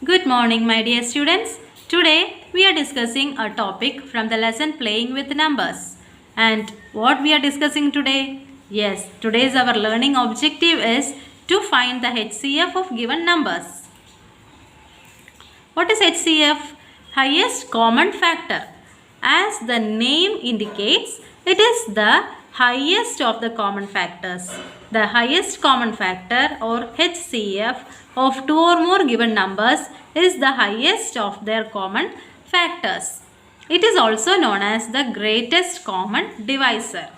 Good morning, my dear students. Today we are discussing a topic from the lesson Playing with Numbers. And what we are discussing today? Yes, today's our learning objective is to find the HCF of given numbers. What is HCF? Highest common factor. As the name indicates, it is the highest of the common factors. The highest common factor or HCF of two or more given numbers is the highest of their common factors. It is also known as the greatest common divisor.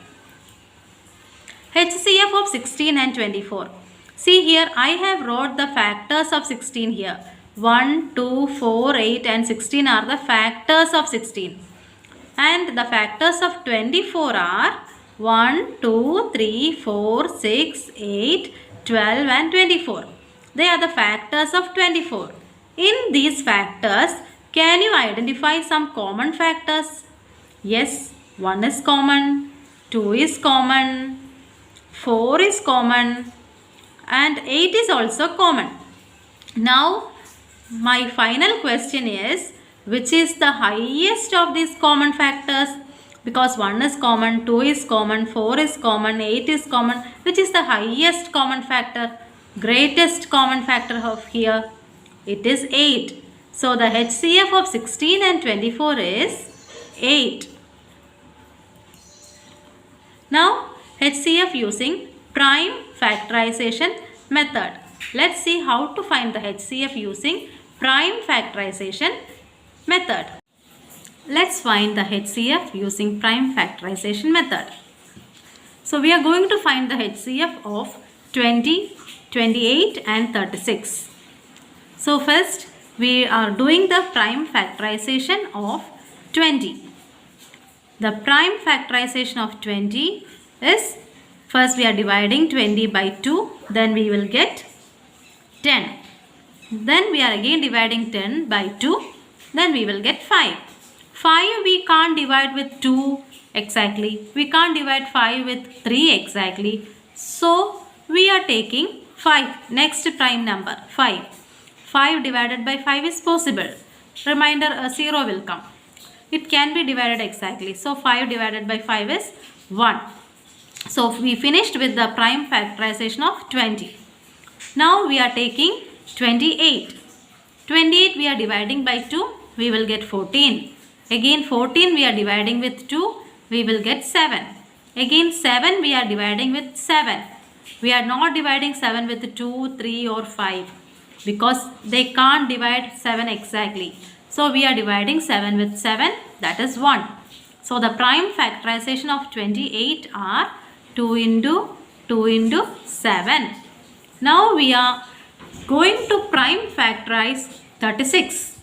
HCF of 16 and 24. See here, I have wrote the factors of 16 here. 1, 2, 4, 8 and 16 are the factors of 16. And the factors of 24 are 1, 2, 3, 4, 6, 8, 12 and 24. They are the factors of 24. In these factors, can you identify some common factors? Yes, 1 is common, 2 is common, 4 is common and 8 is also common. Now, my final question is, which is the highest of these common factors? Because 1 is common, 2 is common, 4 is common, 8 is common. Which is the highest common factor? Greatest common factor of here? It is 8. So, the HCF of 16 and 24 is 8. Now, HCF using prime factorization method. Let's see how to find the HCF using prime factorization method. Let's find the HCF using prime factorization method. So we are going to find the HCF of 20, 28 and 36. So first we are doing the prime factorization of 20. The prime factorization of 20 is, first we are dividing 20 by 2, then we will get 10. Then we are again dividing 10 by 2, then we will get 5. 5 we can't divide with 2 exactly. We can't divide 5 with 3 exactly. So we are taking 5. Next prime number 5. 5 divided by 5 is possible. Reminder, a 0 will come. It can be divided exactly. So 5 divided by 5 is 1. So we finished with the prime factorization of 20. Now we are taking 28. 28 we are dividing by 2. We will get 14. Again 14 we are dividing with 2. We will get 7. Again 7 we are dividing with 7. We are not dividing 7 with 2, 3 or 5. Because they can't divide 7 exactly. So we are dividing 7 with 7, that is 1. So the prime factorization of 28 are 2 into 2 into 7. Now we are going to prime factorize 36.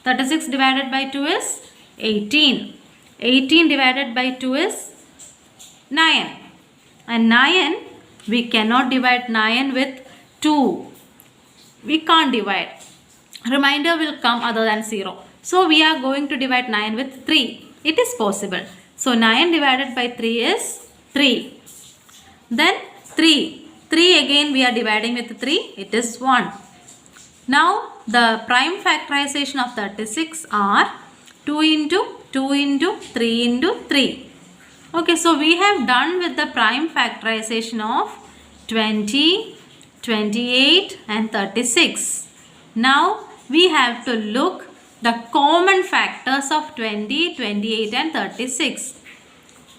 36 divided by 2 is 18. 18 divided by 2 is 9. And 9, we cannot divide 9 with 2. We can't divide. Remainder will come other than 0. So we are going to divide 9 with 3. It is possible. So 9 divided by 3 is 3. Then 3. 3 again we are dividing with 3. It is 1. Now the prime factorization of 36 are 2 into 2 into 3 into 3. Okay, so we have done with the prime factorization of 20, 28 and 36. Now we have to look the common factors of 20, 28 and 36.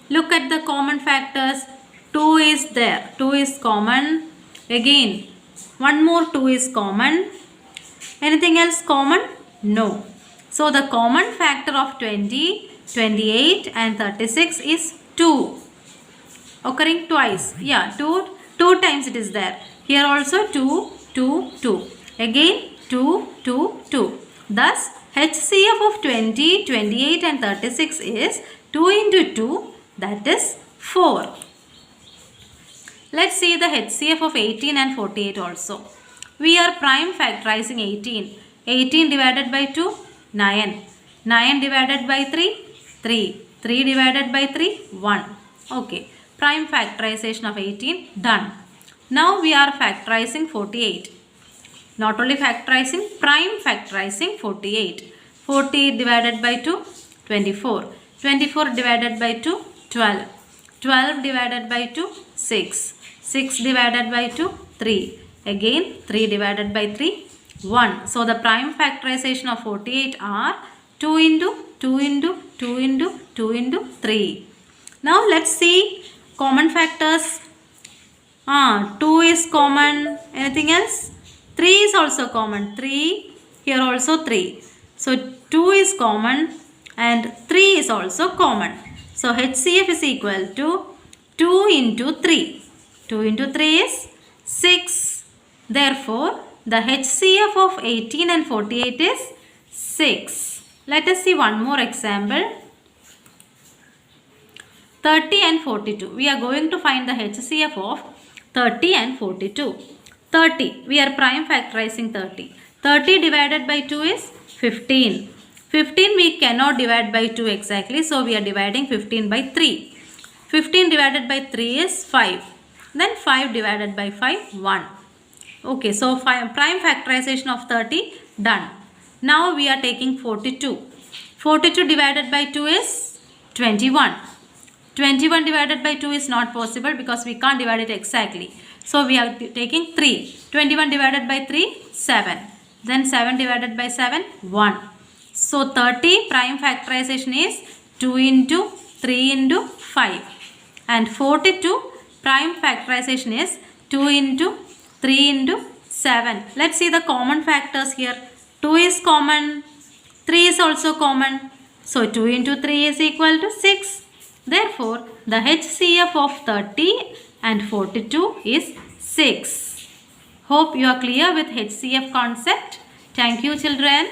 Look at the common factors. 2 is there. 2 is common. Again, one more 2 is common. Anything else common? No. So the common factor of 20, 28 and 36 is 2. Occurring twice. Yeah, 2 times it is there. Here also 2, 2, 2. Again 2, 2, 2. Thus HCF of 20, 28 and 36 is 2 into 2, that is 4. Let's see the HCF of 18 and 48 also. We are prime factorizing 18. 18 divided by 2, 9. 9 divided by 3, 3. 3 divided by 3, 1. Okay. Prime factorization of 18 done. Now we are factorizing 48. Not only factorizing, prime factorizing 48. 40 divided by 2, 24. 24 divided by 2, 12. 12 divided by 2, 6. 6 divided by 2, 3. Again 3 divided by 3, 1. So the prime factorization of 48 are 2 into 2 into 2 into 2 into 3. Now let's see common factors. 2 is common. Anything else? 3 is also common. 3, here also 3. So 2 is common and 3 is also common. So HCF is equal to 2 into 3. 2 into 3 is 6. Therefore, the HCF of 18 and 48 is 6. Let us see one more example. 30 and 42. We are going to find the HCF of 30 and 42. 30. We are prime factorizing 30. 30 divided by 2 is 15. 15 we cannot divide by 2 exactly. So we are dividing 15 by 3. 15 divided by 3 is 5. Then 5 divided by 5, 1. Okay, so prime factorization of 30 done. Now we are taking 42. 42 divided by 2 is 21. 21 divided by 2 is not possible because we can't divide it exactly. So we are taking 3. 21 divided by 3, 7. Then 7 divided by 7, 1. So 30 prime factorization is 2 into 3 into 5. And 42 prime factorization is 2 into 3 into 7. Let's see the common factors here. 2 is common. 3 is also common. So 2 into 3 is equal to 6. Therefore, the HCF of 30 and 42 is 6. Hope you are clear with HCF concept. Thank you, children.